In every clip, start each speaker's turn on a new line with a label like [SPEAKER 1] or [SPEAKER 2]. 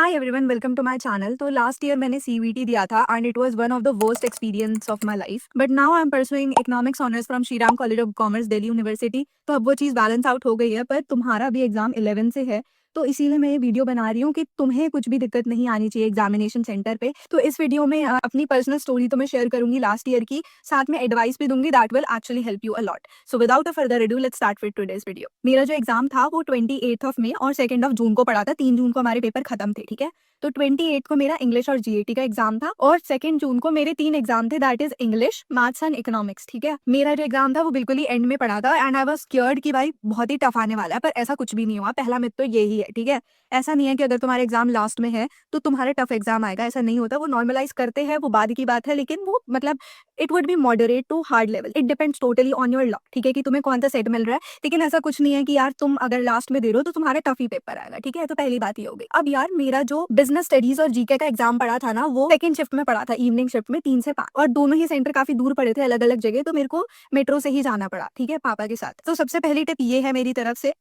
[SPEAKER 1] Hi everyone, welcome to my channel. तो last year मैंने CUET दिया था and it was one of the worst experience of my life, but now I am pursuing economics honours from Shriram college of commerce, Delhi university. तो अब वो चीज़ balance out हो गई है, पर तुम्हारा भी एग्जाम 11 से है, तो इसीलिए मैं ये वीडियो बना रही हूँ कि तुम्हें कुछ भी दिक्कत नहीं आनी चाहिए एग्जामिनेशन सेंटर पे। तो इस वीडियो में अपनी पर्सनल स्टोरी तो मैं शेयर करूंगी लास्ट ईयर की, साथ में एडवाइस भी दूंगी that will actually help you a lot. So without a further ado, let's start with today's video. मेरा जो एग्जाम था वो 28 ऑफ मई और 2 ऑफ जून को पड़ा था। 3 जून को हमारे पेपर खत्म थे, ठीक है। तो 28 को मेरा इंग्लिश और जीएटी का एग्जाम था और 2 जून को मेरे 3 एग्जाम थे, that is English, maths and economics, ठीक है। मेरा जो एग्जाम था वो बिल्कुल ही एंड में पड़ा था एंड आई वाज स्कैर्ड कि भाई बहुत ही टफ आने वाला है, पर ऐसा कुछ भी नहीं हुआ। पहला मिथ तो यही है, ठीक है। ऐसा नहीं है कि अगर तुम्हारा एग्जाम लास्ट में है तो तुम्हारा टफ एग्जाम आएगा, ऐसा नहीं होता। वो नॉर्मलाइज करते हैं, वो बाद की बात है, लेकिन वो मतलब it would be moderate to hard level. It depends totally on your luck, ठीक है, कि तुम्हें कौन सा सेट मिल रहा है। लेकिन ऐसा कुछ नहीं है कि यार तुम अगर लास्ट में दे रहे हो तो तुम्हारा टफ ही पेपर आएगा, ठीक है। तो पहली बात ये हो गई। अब यार मेरा जो बिजनेस स्टडीज और जीके का एग्जाम पड़ा था ना, वो सेकंड शिफ्ट में पड़ा था, इवनिंग शिफ्ट में 3 से 5, और दोनों ही सेंटर काफी दूर पड़े थे, अलग अलग जगह। तो मेरे को मेट्रो से ही जाना पड़ा, ठीक है, पापा के साथ। तो सबसे पहली टिप ये है मेरी तरफ से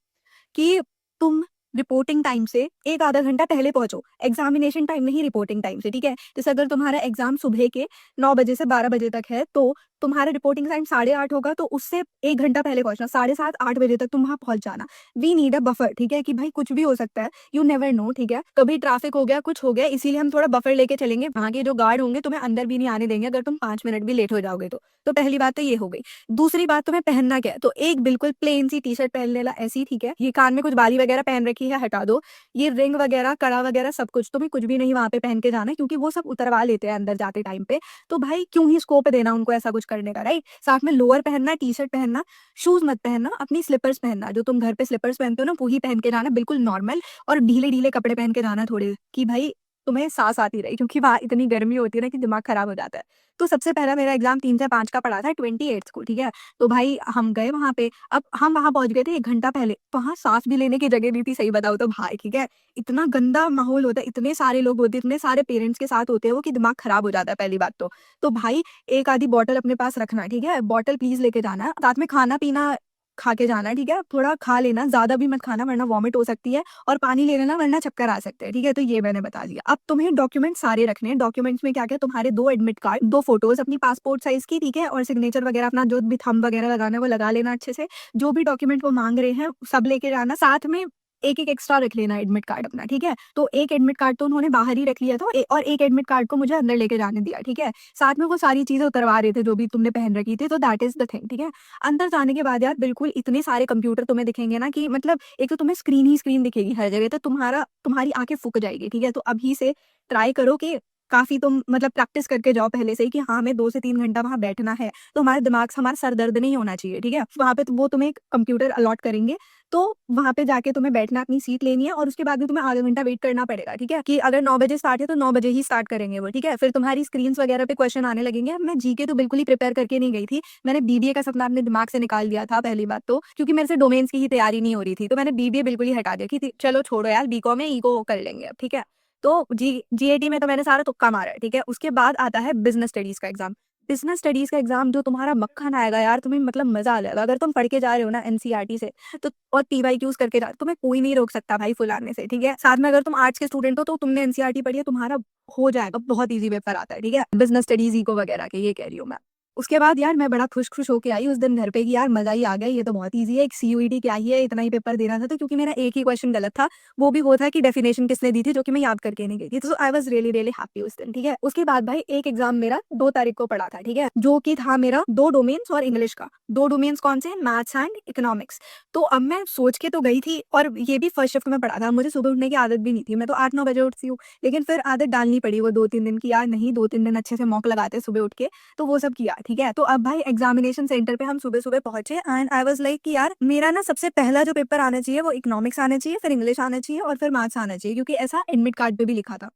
[SPEAKER 1] कि तुम रिपोर्टिंग टाइम से एक आधा घंटा पहले पहुंचो। एग्जामिनेशन टाइम नहीं, रिपोर्टिंग टाइम से, ठीक है। जैसे अगर तुम्हारा एग्जाम सुबह के 9 बजे से 12 बजे तक है तो तुम्हारा रिपोर्टिंग टाइम 8:30 होगा, तो उससे 1 घंटा पहले पहुंचना, 7:30 8 बजे तक तुम वहां पहुंच जाना। वी नीड अ बफर, ठीक है, कि भाई कुछ भी हो सकता है, यू नेवर नो, ठीक है। कभी ट्रैफिक हो गया, कुछ हो गया, इसीलिए हम थोड़ा बफर लेके चलेंगे। वहां के जो गार्ड होंगे तुम्हें अंदर भी नहीं आने देंगे अगर तुम 5 मिनट भी लेट हो जाओगे तो पहली बात तो ये हो गई। दूसरी बात, तुम्हें पहनना क्या है, तो एक बिल्कुल प्लेन सी टी शर्ट पहन लेना, ऐसी, ठीक है। ये कान में कुछ बाली वगैरह पहन रखी है, हटा दो। ये रिंग वगैरह, कड़ा वगैरह सब कुछ, तुम्हें कुछ भी नहीं वहां पे पहन के जाना है, क्योंकि वो सब उतरवा लेते हैं अंदर जाते टाइम पे। तो भाई क्यों ही स्कोप देना उनको ऐसा कुछ करने का, राइट। साथ में लोअर पहनना, टी शर्ट पहनना, शूज मत पहनना, अपनी स्लीपर्स पहनना, जो तुम घर पे स्लीपर्स पहनते हो ना, वही पहन के जाना, बिल्कुल नॉर्मल। और ढीले ढीले कपड़े पहन के जाना थोड़े, कि भाई तुम्हें सांस आती रही, क्योंकि वहां इतनी गर्मी होती है ना कि दिमाग खराब हो जाता है। तो सबसे पहला मेरा एग्जाम 3 से 5 का पड़ा था 28 को, ठीक है। तो भाई हम गए वहां पे। अब हम वहां पहुंच गए थे 1 घंटा पहले, वहां सांस भी लेने की जगह नहीं थी, सही बताओ तो भाई, ठीक है। इतना गंदा माहौल होता है, इतने सारे लोग होते हैं, इतने सारे पेरेंट्स के साथ होते हैं वो, कि दिमाग खराब हो जाता है पहली बात तो भाई एक आधी बॉटल अपने पास रखना, ठीक है। बॉटल प्लीज लेके जाना, साथ में खाना पीना खा के जाना, ठीक है। थोड़ा खा लेना, ज्यादा भी मत खाना वरना वॉमिट हो सकती है, और पानी ले लेना वरना चक्कर आ सकते हैं, ठीक है। तो ये मैंने बता दिया। अब तुम्हें डॉक्यूमेंट सारे रखने हैं। डॉक्यूमेंट्स में क्या क्या, तुम्हारे 2 एडमिट कार्ड, 2 फोटोज अपनी पासपोर्ट साइज की, ठीक है, और सिग्नेचर वगैरह अपना जो भी थंब वगैरह लगाना है वो लगा लेना अच्छे से। जो भी डॉक्यूमेंट वो मांग रहे हैं सब लेके जाना, साथ में एक एक एक्स्ट्रा रख लेना एडमिट कार्ड अपना, ठीक है। तो एक एडमिट कार्ड तो उन्होंने बाहर ही रख लिया था, और एक एडमिट कार्ड को मुझे अंदर लेके जाने दिया, ठीक है। साथ में वो सारी चीजें उतरवा रहे थे जो भी तुमने पहन रखी थी, तो दैट इज द थिंग, ठीक है। अंदर जाने के बाद यार बिल्कुल इतने सारे कंप्यूटर तुम्हें दिखेंगे ना, कि मतलब एक तो तुम्हें स्क्रीन ही स्क्रीन दिखेगी हर जगह, तो तुम्हारी आंखें फूक जाएगी, ठीक है। तो अभी से ट्राई करो कि काफी तुम मतलब प्रैक्टिस करके जाओ पहले से ही, कि हाँ हमें 2 से 3 घंटा वहां बैठना है, तो हमारे दिमाग से हमारा सर दर्द नहीं होना चाहिए, ठीक है। वहां पे तो वो तुम्हें कंप्यूटर अलॉट करेंगे, तो वहां पे जाके तुम्हें बैठना, अपनी सीट लेनी है, और उसके बाद भी तुम्हें आधा घंटा वेट करना पड़ेगा, ठीक है। कि अगर 9 बजे स्टार्ट है तो 9 बजे ही स्टार्ट करेंगे वो, ठीक है। फिर तुम्हारी स्क्रीन वगैरह पे क्वेश्चन आने लगेंगे। अब मैं जीके तो बिल्कुल ही प्रिपेयर करके नहीं गई थी, मैंने बीबीए का सपना अपने दिमाग से निकाल दिया था पहली बात तो, क्योंकि मेरे से डोमेन्स की ही तैयारी नहीं हो रही थी, तो मैंने बीबीए बिल्कुल ही हटा दिया कि चलो छोड़ो यार, बीकॉम में ईको कर लेंगे अब, ठीक है। तो जीएटी में तो मैंने सारा तुक्का मारा है, ठीक है। उसके बाद आता है बिजनेस स्टडीज का एग्जाम। बिजनेस स्टडीज का एग्जाम जो तुम्हारा मक्खन आएगा यार, तुम्हें मतलब मजा आ जाएगा। अगर तुम पढ़ के जा रहे हो ना एनसीईआरटी से, तो और पीवाईक्यूज करके जा, तुम्हें कोई नहीं रोक सकता भाई फुल आने से, ठीक है। साथ में अगर तुम आर्ट्स के स्टूडेंट हो तो तुमने एनसीईआरटी पढ़ी है, तुम्हारा हो जाएगा, बहुत ईजी पेपर आता है, ठीक है। बिजनेस स्टडीज इको वगैरह के, ये कह रही हूँ मैं। उसके बाद यार मैं बड़ा खुश खुश होके आई उस दिन घर पे, कि यार मजा ही आ गया, ये तो बहुत ईजी है, एक सीयूईटी क्या ही है, इतना ही पेपर देना था। तो क्योंकि मेरा एक ही क्वेश्चन गलत था, वो भी वो था कि डेफिनेशन किसने दी थी, जो कि मैं याद करके नहीं गई थी। तो I was really really happy उस दिन, ठीक है। उसके बाद भाई एक एग्जाम मेरा 2 तारीख को पड़ा था, ठीक है, जो कि था मेरा 2 डोमेन्स और इंग्लिश का। 2 डोमेन्स कौन से, मैथ्स एंड इकोनॉमिक्स। तो अब मैं सोच के तो गई थी, और ये भी फर्स्ट शिफ्ट में पड़ा था, मुझे सुबह उठने की आदत भी नहीं थी, मैं तो 8-9 बजे उठती हूँ। लेकिन फिर आदत डालनी पड़ी वो 2-3 दिन की, यार नहीं 2-3 दिन अच्छे से मॉक लगाते सुबह उठ के, तो वो सब किया, ठीक है। तो अब भाई एग्जामिनेशन सेंटर पे हम सुबह सुबह पहुंचे एंड आई वाज लाइक कि यार मेरा ना सबसे पहला जो पेपर आना चाहिए वो इकोनॉमिक्स आना चाहिए, फिर इंग्लिश आना चाहिए, और फिर मैथ्स आना चाहिए, क्योंकि ऐसा एडमिट कार्ड पे भी लिखा था,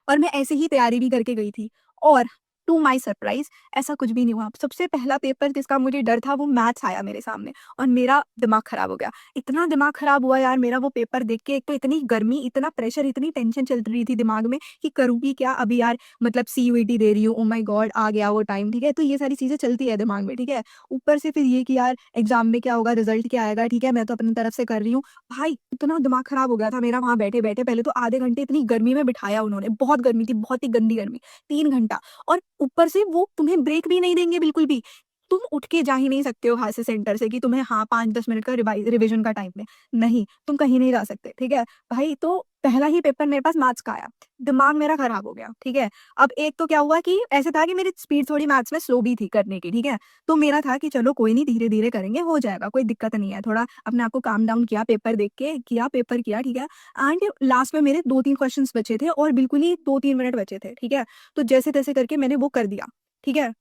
[SPEAKER 1] और मैं ऐसे ही तैयारी भी करके गई थी। और टू माय सरप्राइज़ ऐसा कुछ भी नहीं हुआ। सबसे पहला पेपर जिसका मुझे डर था वो मैथ्स आया मेरे सामने और मेरा दिमाग ख़राब हो गया। इतना दिमाग ख़राब हुआ यार मेरा वो पेपर देख के, एक तो इतनी गर्मी, इतना प्रेशर, इतनी टेंशन चल रही थी दिमाग में कि करूँगी क्या? अभी यार मतलब सीयूईटी दे रही हूँ, ओह माय गॉड! आ गया वो टाइम, ठीक है? तो ये सारी चीज़ें चलती है दिमाग में, ठीक है? ऊपर से फिर ये कि यार एग्ज़ाम में क्या होगा, रिज़ल्ट क्या आएगा, ठीक है? मैं तो अपनी तरफ से कर रही हूँ। भाई इतना दिमाग ख़राब हो गया था मेरा वहाँ बैठे-बैठे। पहले तो आधे घंटे इतनी गर्मी में बिठाया उन्होंने, बहुत गर्मी थी, बहुत ही गंदी गर्मी, 3 घंटा। और ऊपर से वो तुम्हें ब्रेक भी नहीं देंगे बिल्कुल भी। तुम उठ के जा ही नहीं सकते हो वहाँ से सेंटर से कि तुम्हें हाँ 5-10 मिनट का रिवीजन का टाइम है। नहीं, तुम कहीं नहीं जा सकते, ठीक है? भाई तो पहला ही पेपर मेरे पास मैथ्स का आया, दिमाग मेरा खराब हो गया, ठीक है? अब एक तो क्या हुआ कि ऐसे था कि मेरी स्पीड थोड़ी मैथ्स में स्लो भी थी करने की, ठीक है? तो मेरा था कि चलो कोई नहीं, धीरे-धीरे करेंगे, हो जाएगा, कोई दिक्कत नहीं है। थोड़ा अपने आप को काम डाउन किया, पेपर देख के किया, पेपर किया, ठीक है? एंड लास्ट में मेरे 2-3 क्वेश्चन्स बचे थे और बिल्कुल ही 2-3 मिनट बचे थे, ठीक है? तो जैसे-तैसे करके मैंने वो कर दिया, ठीक है?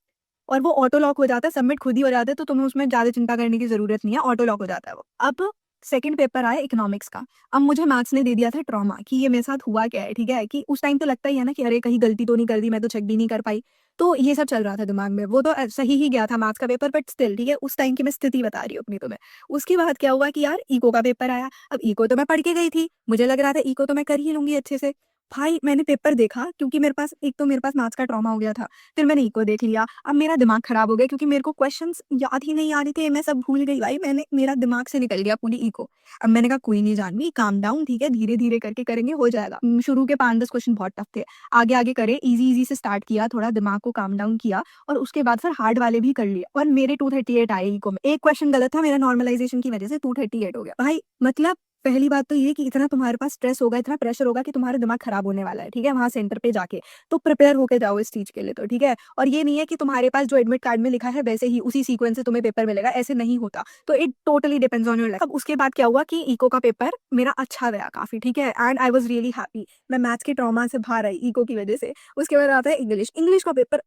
[SPEAKER 1] और वो ऑटो लॉक हो जाता है, सबमिट खुद ही हो जाता है, तो तुम्हें उसमें ज़्यादा चिंता करने की ज़रूरत नहीं है, ऑटो लॉक हो जाता है वो। अब सेकंड पेपर आया इकोनॉमिक्स का। अब मुझे मैथ्स ने दे दिया था ट्रॉमा कि ये मेरे साथ हुआ क्या है, ठीक है? कि उस टाइम तो लगता ही है ना कि अरे कहीं गलती तो नहीं कर दी, मैं तो चेक भी नहीं कर पाई। तो ये सब चल रहा था दिमाग में। वो तो सही ही गया था मैथ्स का पेपर, बट स्टिल ठीक है, उस टाइम की मैं स्थिति बता रही हूँ अपनी तुम्हें। उसके बाद क्या हुआ कि यार इको का पेपर आया। अब इको तो मैं पढ़ के गई थी, मुझे लग रहा था इको तो मैं कर ही लूँगी अच्छे से। भाई मैंने पेपर देखा, क्योंकि मेरे पास एक तो मेरे पास मैथ्स का ट्रॉमा हो गया था। फिर मैंने इको देख लिया। अब मेरा दिमाग खराब हो गया क्योंकि मेरे को क्वेश्चंस याद ही नहीं आ रहे थे, मैं सब भूल गई भाई, मेरा दिमाग से निकल गया पूरी इको। अब मैंने कहा कोई नहीं जानवी, काम डाउन, ठीक है, धीरे-धीरे करके करेंगे, हो जाएगा। शुरू के 5-10 क्वेश्चन बहुत टफ थे। आगे-आगे करे, ईज़ी-ईज़ी से स्टार्ट किया, थोड़ा दिमाग को काम डाउन किया और उसके बाद फिर हार्ड वाले भी कर लिए और मेरे 238 आए इको में। एक क्वेश्चन गलत था, मेरा नॉर्मलाइज़ेशन की वजह से 238 हो गया। भाई मतलब पहली बात तो ये कि इतना तुम्हारे पास स्ट्रेस होगा, इतना प्रेशर होगा कि तुम्हारा दिमाग खराब होने वाला है, ठीक है? वहाँ सेंटर पे जाके। तो प्रिपेयर होके जाओ इस चीज़ के लिए तो, ठीक है? और ये नहीं है कि तुम्हारे पास जो एडमिट कार्ड में लिखा है वैसे ही उसी सीक्वेंस से तुम्हें पेपर मिलेगा, ऐसे नहीं होता। तो it totally depends on your life. अब उसके बाद क्या हुआ कि इको का पेपर मेरा अच्छा गया काफ़ी, ठीक है? And I was really happy. मैं मैथ्स के ट्रॉमा से बाहर आई इको की वजह से। उसके बाद आता है इंग्लिश। इंग्लिश का पेपर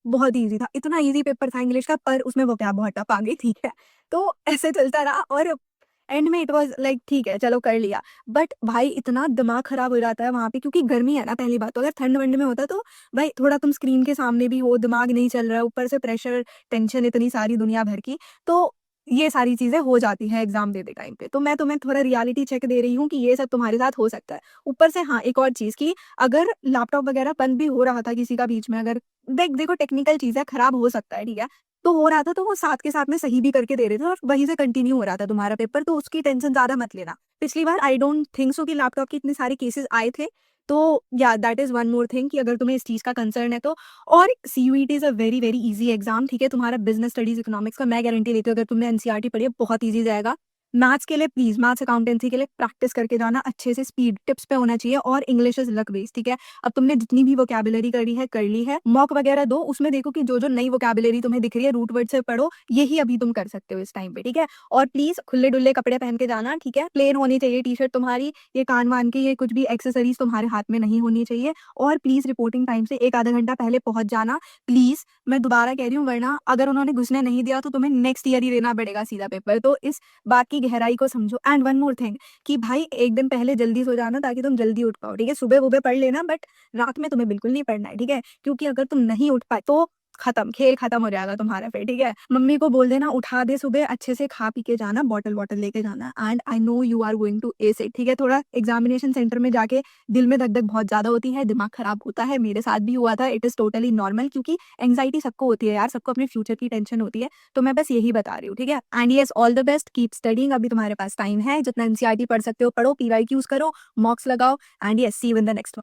[SPEAKER 1] बहुत ईज़ी था, इतना ईज़ी पेपर था इंग्लिश का, पर उसमें वोकैब बहुत टफ आ गई, ठीक है? तो ऐसे चलता रहा और एंड में इट वाज़ लाइक ठीक है, चलो कर लिया। बट भाई इतना दिमाग खराब हो जाता है वहाँ पे, क्योंकि गर्मी है ना पहली बात तो, अगर ठंड-वंड में होता तो भाई थोड़ा तुम स्क्रीन के सामने भी हो, दिमाग नहीं चल रहा है, ऊपर से प्रेशर, टेंशन इतनी सारी दुनिया भर की, तो ये सारी चीज़ें हो जाती हैं एग्ज़ाम देते टाइम पे। तो मैं तुम्हें थोड़ा रियलिटी चेक दे रही हूँ कि ये सब तुम्हारे साथ हो सकता है। ऊपर से हाँ, एक और चीज़ कि अगर लैपटॉप वगैरह बंद भी हो रहा था किसी का बीच में, अगर देखो टेक्निकल चीज़ है, खराब हो सकता है, ठीक है? तो हो रहा था तो वो साथ के साथ में सही भी करके दे रहे थे और वहीं से कंटिन्यू हो रहा था तुम्हारा पेपर, तो उसकी टेंशन ज़्यादा मत लेना। पिछली बार आई डोंट थिंक सो कि लैपटॉप के इतने सारे केसेस आए थे। तो या that is one more thing कि अगर तुम्हें इस चीज़ का कंसर्न है तो। और CUET is a very, very easy exam, ठीक है? तुम्हारा बिज़नेस स्टडीज़ इकोनॉमिक्स का मैं गारंटी देती हूँ, अगर तुमने एनसीईआरटी पढ़ी है बहुत ईज़ी जाएगा। मैथ्स के लिए प्लीज़, मैथ्स अकाउंटेंसी के लिए प्रैक्टिस करके जाना अच्छे से, स्पीड टिप्स पे होना चाहिए और इंग्लिश इज़ लक बेस्ड, ठीक है? अब तुमने जितनी भी वोकैब्युलरी करी है, कर ली है। मॉक वगैरह दो, उसमें देखो कि जो-जो नई वोकैब्युलरी तुम्हें दिख रही है, रूट वर्ड से पढ़ो, यही अभी तुम कर सकते हो इस टाइम पे, ठीक है? और प्लीज़ खुले-डुल्ले कपड़े पहन के जाना, ठीक है? प्लेन होनी चाहिए टी-शर्ट तुम्हारी, ये कान-वान की ये कुछ भी एक्सेसरीज़ तुम्हारे हाथ में नहीं होनी चाहिए और प्लीज़ रिपोर्टिंग टाइम से 1 आधा घंटा पहले पहुँच जाना, प्लीज़। मैं दोबारा कह रही हूँ, वरना अगर उन्होंने घुसने नहीं दिया तो तुम्हें नेक्स्ट ईयर ही देना पड़ेगा सीधा पेपर। तो इस बात की गहराई को समझो। एंड वन मोर थिंग कि भाई 1 दिन पहले जल्दी सो जाना ताकि तुम जल्दी उठ पाओ, ठीक है? सुबह-वुबह पढ़ लेना, बट रात में तुम्हें बिल्कुल नहीं पढ़ना है, ठीक है? क्योंकि अगर तुम नहीं उठ पाए तो खत्म, खेल खत्म हो जाएगा तुम्हारा फिर, ठीक है? मम्मी को बोल देना उठा दे सुबह, अच्छे से खा पी के जाना, बॉटल-वॉटल लेके जाना and I know you are going to ace it, ठीक है? थोड़ा एग्ज़ामिनेशन सेंटर में जाके दिल में धक-धक बहुत ज़्यादा होती है, दिमाग खराब होता है, मेरे साथ भी हुआ था, इट इज़ टोटली नॉर्मल, क्योंकि एंग्ज़ायटी सबको होती है यार, सबको अपने फ्यूचर की टेंशन होती है। तो मैं बस यही बता रही हूँ, ठीक है? And yes, all the best, keep studying, अभी तुम्हारे पास टाइम है, जितना एनसीईआरटी पढ़ सकते हो पढ़ो, पीवाईक्यूज़ करो, मॉक्स लगाओ and yes, see you in the next one.